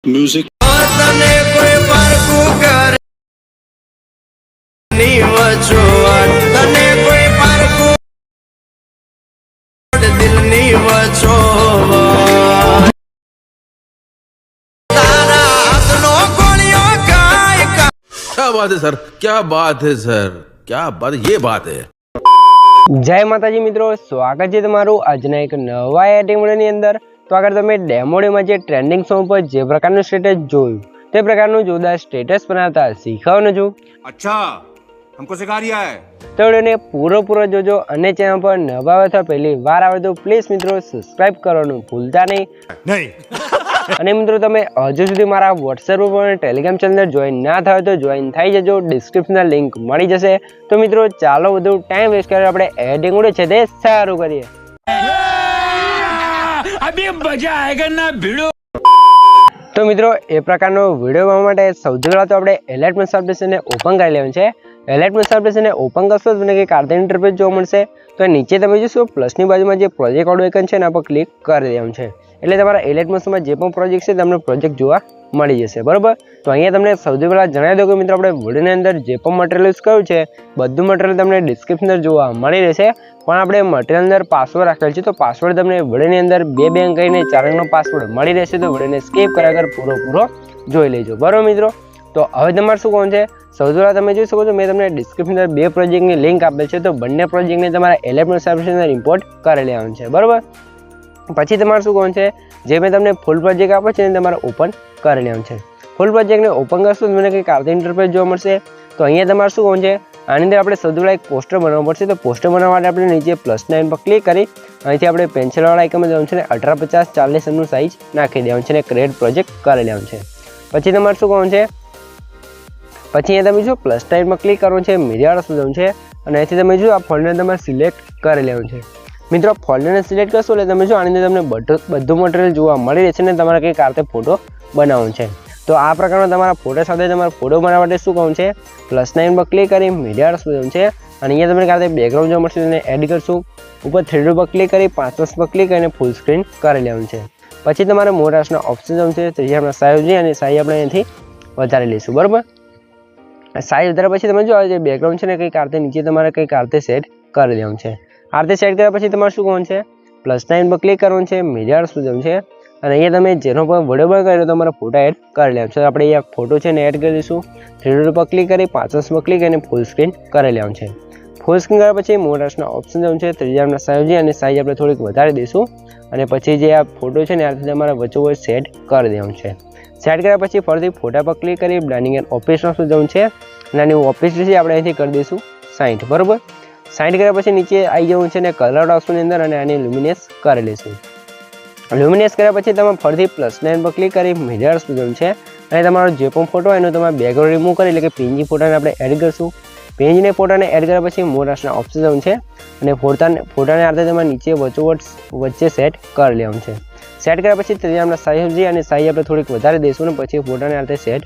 Music તને કોઈ પારકું કરે ની વચોવાટ તને કોઈ પારકું દિલની વચોવાટ તારા હાથનો ગોળીઓ કાય क्या बात है सर, क्या बात है सर, क्या बात, ये बात है। जय माताजी मित्रों, स्वागत है તમારું આજના એક નવા એડિટિંગ વિડિયોની અંદર। તો આગળ તમે ડેમો ડેમાં જે ટ્રેન્ડિંગ સોંગ પર જે પ્રકારનું સ્ટેટસ જોયું તે પ્રકારનું જોરદાર સ્ટેટસ બનાવતા શીખવાનું છું। अच्छा हमको सिखा रिया है। તો વિડિયોને પૂરો જોજો અને ચેનલ પર નવા હોય તો પહેલી વાર આવે તો પ્લીઝ મિત્રો સબસ્ક્રાઇબ કરવાનું ભૂલતા નહીં। અને મિત્રો તમે હજુ સુધી મારા વોટ્સએપ ઉપર અને ટેલિગ્રામ ચેનલ જોઈન ના થયો તો જોઈન થઈ જજો, ડિસ્ક્રિપ્શનમાં લિંક મળી જશે। તો મિત્રો ચાલો વધુ ટાઈમ વેસ્ટ કર્યો આપણે એડિટિંગ વિડિયો છે તે શરૂ કરીએ। अभी मजा आएगा ना भिड़ो। તો મિત્રો એ પ્રકારનો વિડીયો બનાવવા માટે સૌથી પહેલાં તો આપણે એલાઇટ મેથ્સ એપ્લિકેશનને ઓપન કરી લેવાનું છે। એલાઇટ મેથ્સ એપ્લિકેશનને ઓપન કરશો તો તમને કંઈક આર્ટિંગ ઇન્ટરફેસ જોવા મળશે। તો નીચે તમે જોશો પ્લસની બાજુમાં જે પ્રોજેક્ટ વાળું આઇકન છે એના પર ક્લિક કરી દેવાનું છે, એટલે તમારા એલાઇટ મેથ્સમાં જે પણ પ્રોજેક્ટ છે તમને પ્રોજેક્ટ જોવા મળી જશે, બરાબર। તો અહીંયા તમને સૌથી પહેલાં જણાવી દઉં કે મિત્રો આપણે વિડીયોની અંદર જે પણ મટીરિયલ યુઝ કર્યું છે બધું મટીરિયલ તમને ડિસ્ક્રિપ્શન જોવા મળી રહેશે, પણ આપણે મટીરિયલ અંદર પાસવર્ડ રાખેલ છે। તો પાસવર્ડ તમને વિડીયોની અંદર 2 અંક કહીને 4 અંકનો પાસવર્ડ મળી રહેશે। તો વિડીયોને સ્કીપ કર્યા વગર પૂરો જોઈ લેજો, બરાબર મિત્રો। તો હવે તમારે શું કોણ છે, સૌથી પહેલાં તમે જોઈ શકો છો મેં તમને ડિસ્ક્રિપ્શન અંદર 2 પ્રોજેક્ટની લિંક આપેલ છે। તો બંને પ્રોજેક્ટને તમારા એલાઇટ મેથ્સ એપ્લિકેશન અંદર ઇમ્પોર્ટ કરી લેવાનું છે, બરાબર। પછી તમારે શું કોણ છે, જે મેં તમને ફૂલ પ્રોજેક્ટ આપે છે એને તમારે ઓપન કરી લેવાનું છે। ફૂલ પ્રોજેક્ટને ઓપન કરશો તો તમને કંઈક આર્ટિંગ ઇન્ટરફેસ જોવા મળશે। તો અહીંયા તમારે શું કોણ છે, આની અંદર આપણે સૌથી પહેલાં એક પોસ્ટર બનાવવું પડશે। તો પોસ્ટર બનાવવા માટે આપણે નીચે પ્લસના આઇકન પર ક્લિક કરી અહીંથી આપણે પેન્સિલવાળા આઇકનમાં જવાનું છે ને 1850 40 એમનું સાઇઝ નાખી દેવાનું છે અને ક્રિએટ પ્રોજેક્ટ કરી લેવાનું છે। પછી તમારે શું કરવાનું છે, પછી અહીંયા તમે જો પ્લસના આઇકન પર ક્લિક કરવાનું છે, મીડિયાવાળા જવાનું છે અને અહીંથી તમે જો આ ફોલ્ડર તમારે સિલેક્ટ કરી લેવાનું છે। મિત્રો ફોલ્ડરને સિલેક્ટ કરશો એટલે તમે જો આની અંદર તમને બધું મટીરિયલ જોવા મળી રહેશે ને તમારે કંઈક આ રીતે ફોટો બનાવવાનો છે। તો આ પ્રકારનો તમારા ફોટો સાથે તમારા ફોટો બનાવવા માટે શું કરવું છે, પ્લસના આઇકન પર ક્લિક કરી મીડિયા જવાનું છે અને અહીંયા તમને કાંઈ બેકગ્રાઉન્ડ જોવા મળશે એને એડ કરશું। ઉપર 3D પર ક્લિક કરી 5 પર ક્લિક કરીને ફૂલ સ્ક્રીન કરી લેવાનું છે। પછી તમારે મોરાશના ઓપ્શન જવાનું છે, ત્રીજા આપણે સાઈઝ જોઈએ અને સાઈઝ આપણે અહીંથી વધારી લઈશું, બરાબર। સાઈઝ વધારે પછી તમે જો આ જે બેકગ્રાઉન્ડ છે ને કંઈક આરતે નીચે તમારે કંઈક આરતે સેટ કરી દેવાનું છે। આરતે સેટ કર્યા પછી તમારે શું કરવાનું છે, પ્લસના આઇકન પર ક્લિક કરવાનું છે, મીડિયા જવાનું છે અને અહીંયા તમે જેનો પણ વિડીયો પણ કર્યો તમારા ફોટા એડ કરી લેવાનું છે। આપણે અહીંયા ફોટો છે ને એડ કરી દઈશું, 3D પર ક્લિક કરી 5 પર ક્લિક કરીને ફૂલ સ્ક્રીન કરી લેવાનું છે। ફૂલ સ્ક્રીન કર્યા પછી મોરાશના ઓપ્શન જવાનું છે, ત્રીજા આપણે સાઈઝ અને સાઈઝ આપણે થોડીક વધારી દઈશું અને પછી જે આ ફોટો છે ને આથી તમારે વચ્ચે સેટ કરી દેવાનું છે। સેટ કર્યા પછી ફરીથી ફોટા પર ક્લિક કરી બ્લેન્ડિંગ એન્ડ ઓપરેશન ઓપ્શન જવાનું છે અને આની ઓપરેશન છે આપણે અહીંથી કરી દઈશું 60, બરાબર। 60 કર્યા પછી નીચે આવી જવું છે ને કલર ઓપ્શનની અંદર અને આની લ્યુમિનેસ કરી લઈશું। લ્યુમિનેસ કર્યા પછી તમે ફરીથી પ્લસના આઇકન પર ક્લિક કરી મીડિયા જવાનું છે અને તમારો જે પણ ફોટો હોય એનો તમારે બેકગ્રાઉન્ડ રિમૂવ કરી એટલે કે પીએનજી ફોટાને આપણે એડ કરીશું। પીએનજીને ફોટાને એડ કર્યા પછી મોરાશના ઓપ્શન જવાનું છે અને ફોટાને આરતે તમારે નીચે વચ્ચે સેટ કરી લેવાનું છે। સેટ કર્યા પછી ત્રીજા આપણે સાઈઝ જોઈએ અને સાઈઝ આપણે થોડીક વધારી દઈશું અને પછી ફોટાને આરતે સેટ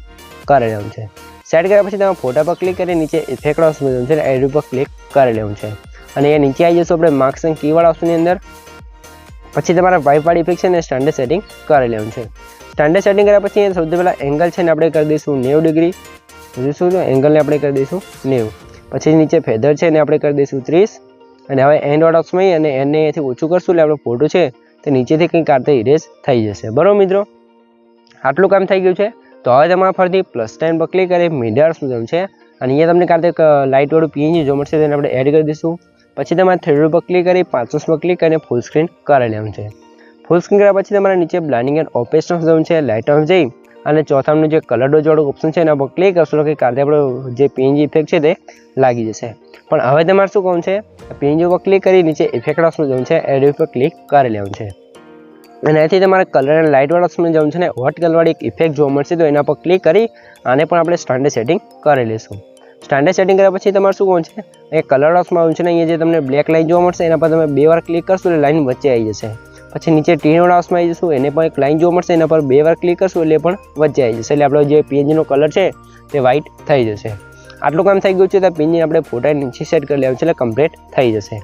કરી લેવાનું છે। સેટ કર્યા પછી તમે ફોટા પર ક્લિક કરી નીચે ઇફેક્ટ ઓપ્શન જવાનું છે અને એડ પર ક્લિક કરી લેવાનું છે અને એ નીચે આવી જશું આપણે માર્ક્સ એન્ડ કીવાળા ઓપ્શનની અંદર। પછી તમારા વાઇપવાળી ઇફેક્ટ છે ને સ્ટાન્ડર્ડ સેટિંગ કરી લેવાનું છે। સ્ટાન્ડર્ડ સેટિંગ કર્યા પછી સૌથી પહેલાં એંગલ છે ને આપણે કરી દઈશું 90 ડિગ્રી, જોઈશું તો એંગલને આપણે કરી દઈશું 90। પછી નીચે ફેધર છે ને આપણે કરી દઈશું 30 અને હવે એન્ડ વાળા ઓપ્શનમાં અને એન્ડને અહીંથી ઓછું કરશું એટલે આપણો ફોટો છે તે નીચેથી કંઈક આરતે ઇરેઝ થઈ જશે, બરાબર મિત્રો। આટલું કામ થઈ ગયું છે। તો હવે તમારે ફરીથી પ્લસના આઇકન પર ક્લિક કરી મીડિયા જવાનું છે અને અહીંયા તમને કારતે લાઇટવાળું પીએનજી જોવા મળશે તેને આપણે એડ કરી દઈશું। પછી તમારે 3D પર ક્લિક કરી 5 પર ક્લિક કરીને ફૂલ સ્ક્રીન કરી લેવાનું છે। ફૂલ સ્ક્રીન કર્યા પછી તમારે નીચે બ્લેન્ડિંગ એન્ડ ઓપરેશન જવાનું છે, લાઇટ ઓફ જઈ અને ચોથાનું જે કલર ડોઝવાળું ઓપ્શન છે એના પર ક્લિક કરશો કે કારતે આપણો જે પીએનજી ઇફેક્ટ છે તે લાગી જશે। પણ હવે તમારે શું કરવાનું છે, પીએનજી પર ક્લિક કરી નીચે ઇફેક્ટ ઓપ્શન જવાનું છે, એડ પર ક્લિક કરી લેવાનું છે અને અહીંથી તમારે કલર એન્ડ લાઇટવાળા ઓપ્શન જવાનું છે ને હોટ કલરવાળી એક ઇફેક્ટ જોવા મળશે તો એના પર ક્લિક કરી આને પણ આપણે સ્ટાન્ડર્ડ સેટિંગ કરી લઈશું। સ્ટાન્ડર્ડ સેટિંગ કર્યા પછી તમારે શું કરવાનું છે, એ કલર ઓપ્શન આવ્યું છે ને અહીંયા જે તમને બ્લેક લાઇન જોવા મળશે એના પર તમે 2 વાર ક્લિક કરશો એટલે લાઇન વચ્ચે આવી જશે। પછી નીચે ટીનવાળા ઓપ્શન આવી જશું, એને પણ એક લાઇન જોવા મળશે એના પર 2 વાર ક્લિક કરશું એટલે પણ વચ્ચે આવી જશે, એટલે આપણો જે પીએનજીનો કલર છે તે વ્હાઇટ થઈ જશે। આટલું કામ થઈ ગયું છે તો પીએનજી આપણે ફોટા નીચે સેટ કરી લેવાનું છે એટલે કમ્પ્લીટ થઈ જશે।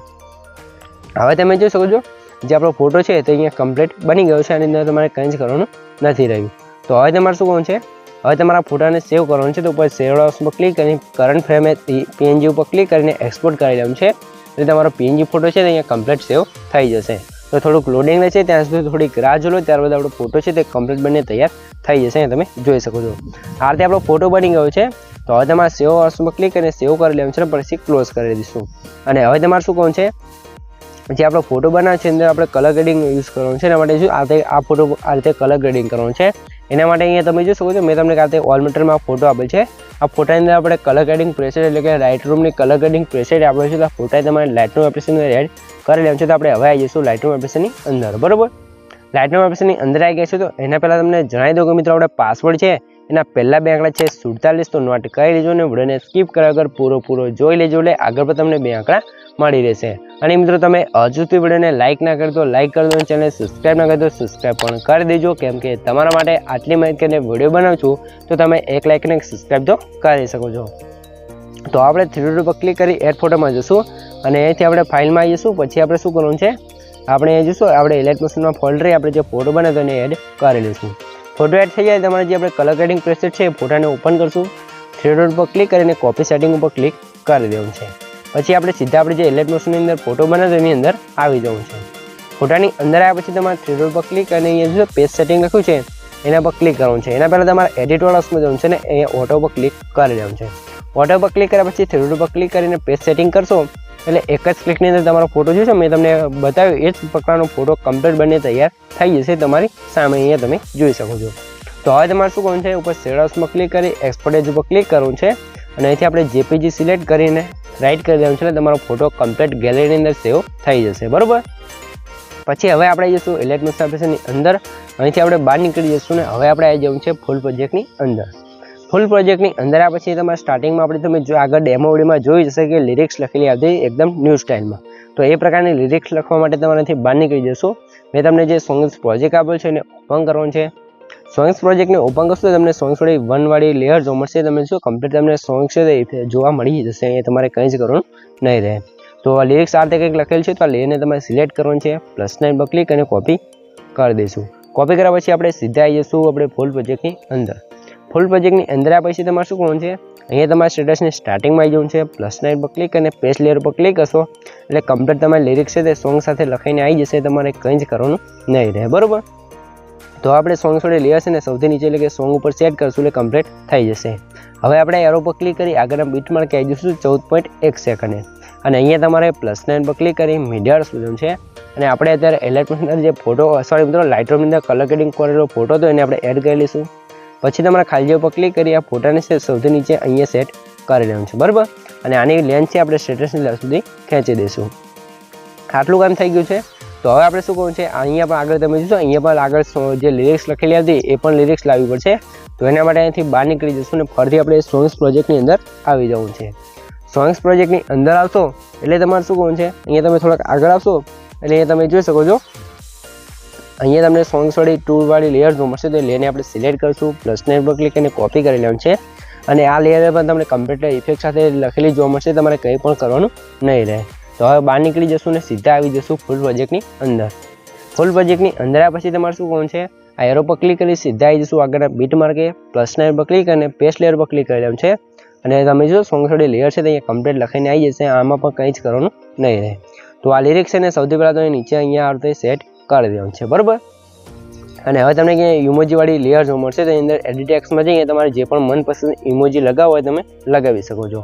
હવે તમે જોઈ શકો છો જે આપણો ફોટો છે તે અહીંયા કમ્પ્લીટ બની ગયો છે, આની અંદર તમારે કંઈ જ કરવાનું નથી રહ્યું। તો હવે તમારે શું કરવાનું છે, હવે તમારા ફોટાને સેવ કરવાનું છે. તો ઉપર સેવ ઓપ્શન પર ક્લિક કરીને કરંટ ફ્રેમ પીએનજી ઉપર ક્લિક કરીને એક્સપોર્ટ કરી લેવાનું છે. એટલે તમારો પીએનજી ફોટો છે તે અહીંયા કમ્પ્લીટ સેવ થઈ જશે. તો થોડુંક લોડિંગ લેશે, ત્યાં સુધી થોડીક રાહ જોલો, ત્યારબાદ આપણો ફોટો છે તે કમ્પ્લીટ બનીને તૈયાર થઈ જશે. અહીંયા તમે જોઈ શકો છો આ રીતે આપણો ફોટો બની ગયો છે. તો હવે તમારે સેવ ઓપ્શન પર ક્લિક કરીને સેવ કરી લેવાનું છે, પછી ક્લોઝ કરી દઈશું. અને હવે તમારે શું કરવાનું છે, જે આપણો ફોટો બનાવે છે અંદર આપણે કલર ગ્રેડિંગ યુઝ કરવાનું છે. એના માટે શું આ ફોટો આ રીતે કલર ગ્રેડિંગ કરવાનું છે. એના માટે અહીંયા તમે જોઈ શકો છો મેં તમને કાતે ઓલ મટીરિયલમાં ફોટો આપેલ છે. આ ફોટાની અંદર આપણે કલર ગ્રેડિંગ પ્રેસેટ એટલે કે લાઇટ રૂમની કલર ગ્રેડિંગ પ્રેસેટ આપેલ છે. તો આ ફોટા તમારે લાઇટરૂમ એપ્લિકેશન એડ કરી લેવાનું છે. તો આપણે હવે આવી જઈશું લાઇટરૂમ એપ્લિકેશનની અંદર. બરાબર, લાઇટરૂમ એપ્લિકેશનની અંદર આવી ગયા છે. તો એના પહેલાં તમને જણાવી દઉં કે મિત્રો આપણે પાસવર્ડ છે એના પહેલા બે આંકડા છે 47. તો નોટ કરી લેજો ને વિડીયોને સ્કીપ કર્યા વગર પૂરો જોઈ લેજો, એટલે આગળ પર તમને બે આંકડા મળી રહેશે. અને મિત્રો તમે હજુ સુધી વિડીયોને લાઇક ના કરી તો લાઇક કરી દો, અને ચેનલને સબસ્ક્રાઈબ ના કરી તો સબસ્ક્રાઈબ પણ કરી દેજો, કેમ કે તમારા માટે આટલી માહિતી વિડીયો બનાવું છું તો તમે એક લાઇક અને સબસ્ક્રાઈબ તો કરી શકો છો. તો આપણે 3 ડોટ પર ક્લિક કરી એડ ફોટોમાં જશું અને અહીંથી આપણે ફાઇલમાં આવી જઈશું. પછી આપણે શું કરવાનું છે, આપણે અહીં જઈશું, આપણે ઇલેક્ટ્રોશનમાં ફોલ્ડર આપણે જે ફોટો બને તો એને એડ કરી લઈશું. ફોટો એડ થઈ જાય તમારે જે આપણે કલર ગ્રેડિંગ પ્રેસેટ છે એ ફોટાને ઓપન કરશું. 3 ડોટ પર ક્લિક કરીને કોપી સેટિંગ ઉપર ક્લિક કરી દેવાનું છે. પછી આપણે સીધા આપણે જે ઇલેક્ટ્રોશનની અંદર ફોટો બનાવ્યો એની અંદર આવી જવું છે. ફોટાની અંદર આવ્યા પછી તમારે 3 ડોટ પર ક્લિક કરીને અહીંયા જો પેજ સેટિંગ લખ્યું છે એના પર ક્લિક કરવાનું છે. એના પહેલાં તમારે એડિટ વાળા ઓપ્શનમાં જવાનું છે ને અહીંયા ઓટો પર ક્લિક કરી દેવાનું છે. ઓટો પર ક્લિક કર્યા પછી 3 ડોટ પર ક્લિક કરીને પેજ સેટિંગ કરશો એટલે એક જ ક્લિકની અંદર તમારો ફોટો જે છે મેં તમને બતાવ્યું એ જ પ્રકારનો ફોટો કમ્પ્લીટ બની તૈયાર થઈ જશે તમારી સામે. અહીંયા તમે જોઈ શકો છો. તો હવે તમારે શું કરવાનું છે, ઉપર શેડ હાઉસમાં ક્લિક કરી એક્સપોર્ટ એજ ઉપર ક્લિક કરવાનું છે અને અહીંથી આપણે જેપીજી સિલેક્ટ કરીને રાઈટ કરી દેવાનું છે એટલે તમારો ફોટો કમ્પ્લીટ ગેલેરીની અંદર સેવ થઈ જશે. બરાબર, પછી હવે આપણે જઈશું ઇલેક્ટ્રોનિક્સ એપ્લિકેશનની અંદર. અહીંથી આપણે બહાર નીકળી જઈશું ને હવે આપણે આવી જવું છે ફૂલ પ્રોજેક્ટની અંદર. ફૂલ પ્રોજેક્ટની અંદર આ પછી તમારે સ્ટાર્ટિંગમાં આપણે તમે જો આગળ ડેમો વિડીયોમાં જોઈ જશે કે લિરિક્સ લખેલી આવતી એકદમ ન્યૂ સ્ટાઇલમાં. તો એ પ્રકારની લિરિક્સ લખવા માટે તમારાથી બહાર નીકળી જશો. મેં તમને જે સોંગ્સ પ્રોજેક્ટ આપેલ છે એને ઓપન કરવાનું છે. સોંગ્સ પ્રોજેક્ટને ઓપન કરશો તો તમને સોંગ્સ વાળી 1 વાળી લેયર જોવા મળશે. તમે શું કમ્પ્લીટ તમને સોંગ્સ છે તે જોવા મળી જશે. અહીંયા તમારે કંઈ જ કરવાનું નહીં રહે. તો આ લિરિક્સ આ રીતે કંઈક લખેલ છે તો આ લેયરને તમારે સિલેક્ટ કરવાનું છે. +9 પર ક્લિક અને કોપી કરી દઈશું. કોપી કર્યા પછી આપણે સીધા આવી જઈશું આપણે ફૂલ પ્રોજેક્ટની અંદર. ફૂલ પ્રોજેક્ટની અંદર આ પછી તમારે શું કરવાનું છે, અહીંયા તમારે સ્ટેટસની સ્ટાર્ટિંગમાં આવી જવું છે. +9 પર ક્લિક અને પેસ્ટ લેયર પર ક્લિક કરશો એટલે કમ્પ્લીટ તમારી લિરિક્સ છે તે સોંગ સાથે લખાઈને આવી જશે. તમારે કંઈ જ કરવાનું નહીં રહે. બરાબર, તો આપણે સોંગ જોડે લેયર છે ને સૌથી નીચે એટલે કે સોંગ ઉપર સેટ કરશું એટલે કમ્પ્લીટ થઈ જશે. હવે આપણે એરો પર ક્લિક કરી આગળના બીટમાર્ક આવી જઈશું 14.1 સેકન્ડે અને અહીંયા તમારે +9 પર ક્લિક કરી મીડિયા સુધીનું છે. અને આપણે અત્યારે ઇલેક્ટ્રોનિક્સની અંદર જે ફોટો મિત્રો લાઇટરૂમની અંદર કલર ગ્રેડિંગ કરેલો ફોટો હતો એને આપણે એડ કરી લઈશું. પછી તમારે ખાલી પર ક્લિક કરી આ ફોટાને સૌથી નીચે અહીંયા સેટ કરી લેવાનું છે. બરાબર, અને આની લેન્થ છે આપણે સ્ટેટસની લેન્થ સુધી ખેંચી દઈશું. આટલું કામ થઈ ગયું છે. તો હવે આપણે શું કરવું છે, અહીંયા પણ આગળ તમે જોશો અહીંયા પણ આગળ જે લિરિક્સ લખેલી હતી એ પણ લિરિક્સ લાવવી પડશે. તો એના માટે અહીંથી બહાર નીકળી જશું અને ફરીથી આપણે સોંગ્સ પ્રોજેક્ટની અંદર આવી જવું છે. સોંગ્સ પ્રોજેક્ટની અંદર આવશો એટલે તમારે શું કરવું છે, અહીંયા તમે થોડાક આગળ આવશો એટલે અહીંયા તમે જોઈ શકો છો અહીંયા તમને સોંગ્સ વાળી 2 વાળી લેયર જોવા મળશે. તો લેયરને આપણે સિલેક્ટ કરીશું, +9 પર ક્લિક કરીને કોપી કરી લેવાનું છે અને આ લેયર પર તમને કમ્પ્યુટર ઇફેક્ટ સાથે લખેલી જોવા મળશે. તમારે કંઈ પણ કરવાનું નહીં રહે. તો હવે બહાર નીકળી જશું ને સીધા આવી જશું ફૂલ પ્રોજેક્ટની અંદર. ફૂલ પ્રોજેક્ટની અંદર આ પછી તમારે શું કરવાનું છે, આ એરો પર ક્લિક કરી સીધા આવી જશું આગળના બીટ માર્કે. +9 પર ક્લિક અને પેસ્ટ લેયર પર ક્લિક કરી લેવાનું છે અને તમે જો સોંગ થોડી લેયર છે તો અહીંયા કમ્પ્લીટ લખીને આવી જશે. આમાં પણ કંઈ જ કરવાનું નહીં રહે. તો આ લિરિક્સ છે ને સૌથી પહેલાં તો નીચે અહીંયા આ રીતે સેટ કરી દેવાનું છે. બરાબર, અને હવે તમને ક્યાંય ઇમોજી વાળી લેયર જોવા મળશે. તો એની અંદર એડિટ ટેક્સ્ટમાં જઈને તમારે જે પણ મનપસંદ ઇમોજી લગાવો હોય તમે લગાવી શકો છો.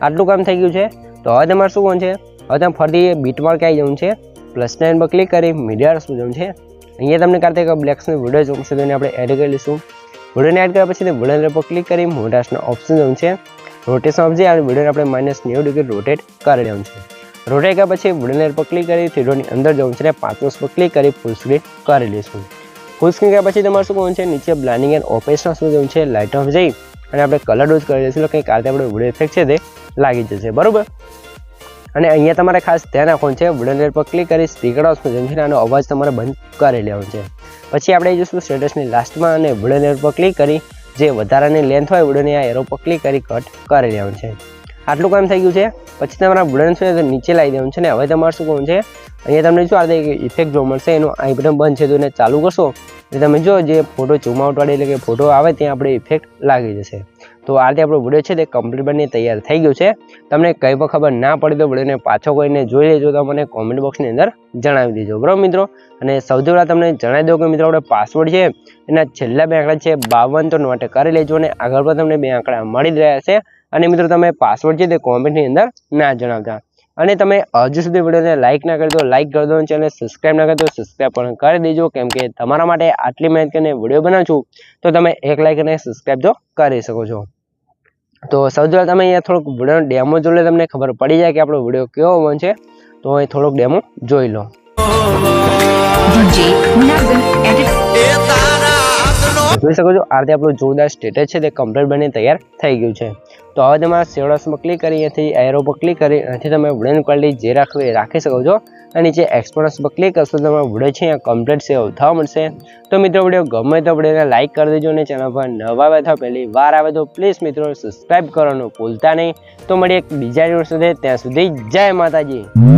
આટલું કામ થઈ ગયું છે. તો હવે તમારે શું કરવાનું છે, હવે તમે ફરીથી બીટમાર્ક આવી જવું છે. +9 પર ક્લિક કરી મીડિયા શું જવું છે. અહીંયા તમને કાર્તિક બ્લેક્સનો વિડીયો જોવા મળશે તો એને આપણે એડ કરી લઈશું. વિડીયોને એડ કર્યા પછી વિડીયો પર ક્લિક કરી મોટાશના ઓપ્શન જવું છે. રોટેશન ઓપ્શન આ વિડીયોને આપણે -90 ડિગ્રી રોટેટ કરી દેવાનું છે. રોટેટ કર્યા પછી વિડીયો પર ક્લિક કરી થિયેટરની અંદર જવું છે અને 5 પર ક્લિક કરી ફૂલ સ્ક્રીન કરી લઈશું. ફૂલ સ્ક્રીન કર્યા પછી તમારે શું કરવાનું છે, નીચે બ્લાઇન્ડિંગ એન્ડ ઓપરેશન શું જવું છે, લાઇટ ઓફ જઈ અને આપણે કલર ડોઝ કરી દઈશું. કંઈક આ રીતે આપણે વિડીયો ઇફેક્ટ છે તે લાગી જશે. બરાબર, અને અહીંયા તમારે ખાસ ધ્યાન રાખવાનું છે, વિડીયો પર ક્લિક કરી સ્પીકર ઓપ્શન જેમ છે આનો અવાજ તમારે બંધ કરી લેવાનો છે. પછી આપણે જઈશું સ્ટેટસની લાસ્ટમાં અને વિડીયો પર ક્લિક કરી જે વધારાની લેન્થ હોય વિડીયોની આ એરો પર ક્લિક કરી કટ કરી લેવાનું છે. આટલું કામ થઈ ગયું છે. પછી તમારા વિડીયો છે તો નીચે લાવી દેવાનું છે ને હવે તમારે શું કરવાનું છે, અહીંયા તમને શું આ ઇફેક્ટ જોવા મળશે એનું આઈ બટન બંધ છે તો એને ચાલુ કરશો એટલે તમે જો જે ફોટો ઝૂમ આઉટ વાળી એટલે કે ફોટો આવે ત્યાં આપણે ઇફેક્ટ લાગી જશે. તો આ રીતે આપણો વિડીયો છે તે કમ્પ્લીટ બની તૈયાર થઈ ગયું છે. તમને કંઈ પણ ખબર ના પડી તો વિડીયોને પાછો કોઈને જોઈ લેજો તો મને કોમેન્ટ બોક્સની અંદર જણાવી દેજો બરાબર મિત્રો. અને સૌથી પહેલાં તમને જણાવી દઉં કે મિત્રો આપણે પાસવર્ડ છે એના છેલ્લા 2 આંકડા છે 52 તો નોટ કરી લેજો અને આગળ પણ તમને 2 આંકડા મળી જ રહ્યા છે. અને મિત્રો તમે પાસવર્ડ છે તે કોમેન્ટની અંદર ના જણાવતા. અને તમે હજુ સુધી વિડીયોને લાઇક ના કરી તો લાઇક કરી દો અને ચેનલને સબસ્ક્રાઈબ ના કરી તો સબસ્ક્રાઈબ પણ કરી દેજો, કેમ કે તમારા માટે આટલી મહેનત કરીને વિડીયો બનાવું છું તો તમે એક લાઇક અને સબસ્ક્રાઈબ તો કરી શકો છો. તો સૌથી પહેલાં તમે અહીંયા થોડુંક વિડીયોનો ડેમો જોઈ લો, તમને ખબર પડી જાય કે આપણો વિડીયો કેવો બનશે. તો અહીં થોડોક ડેમો જોઈ લો. એ તારા હાથનો જોઈ શકો છો આ રીતે આપણું જોરદાર સ્ટેટસ છે તે કમ્પ્લીટ બની તૈયાર થઈ ગયું છે. તો હવે તમારા સેવડાસમાં ક્લિક કરી અહીંયાથી એરો પર ક્લિક કરી અહીંથી તમે વિડીયોની ક્વોલિટી જે રાખવી એ રાખી શકો છો. અને નીચે એક્સપોર્ટસ પર ક્લિક કરશો તો તમારો વિડીયો છે અહીંયા કમ્પ્લીટ સેવ થવા મળશે. તો મિત્રો વિડીયો ગમે તો વિડીયોને લાઇક કરી દેજો અને ચેનલ પર નવા આવે તો પહેલી વાર આવે તો પ્લીઝ મિત્રો સબસ્ક્રાઈબ કરવાનું ભૂલતા નહીં. તો મળીએ એક બીજા વિડીયો સુધી, ત્યાં સુધી જય માતાજી.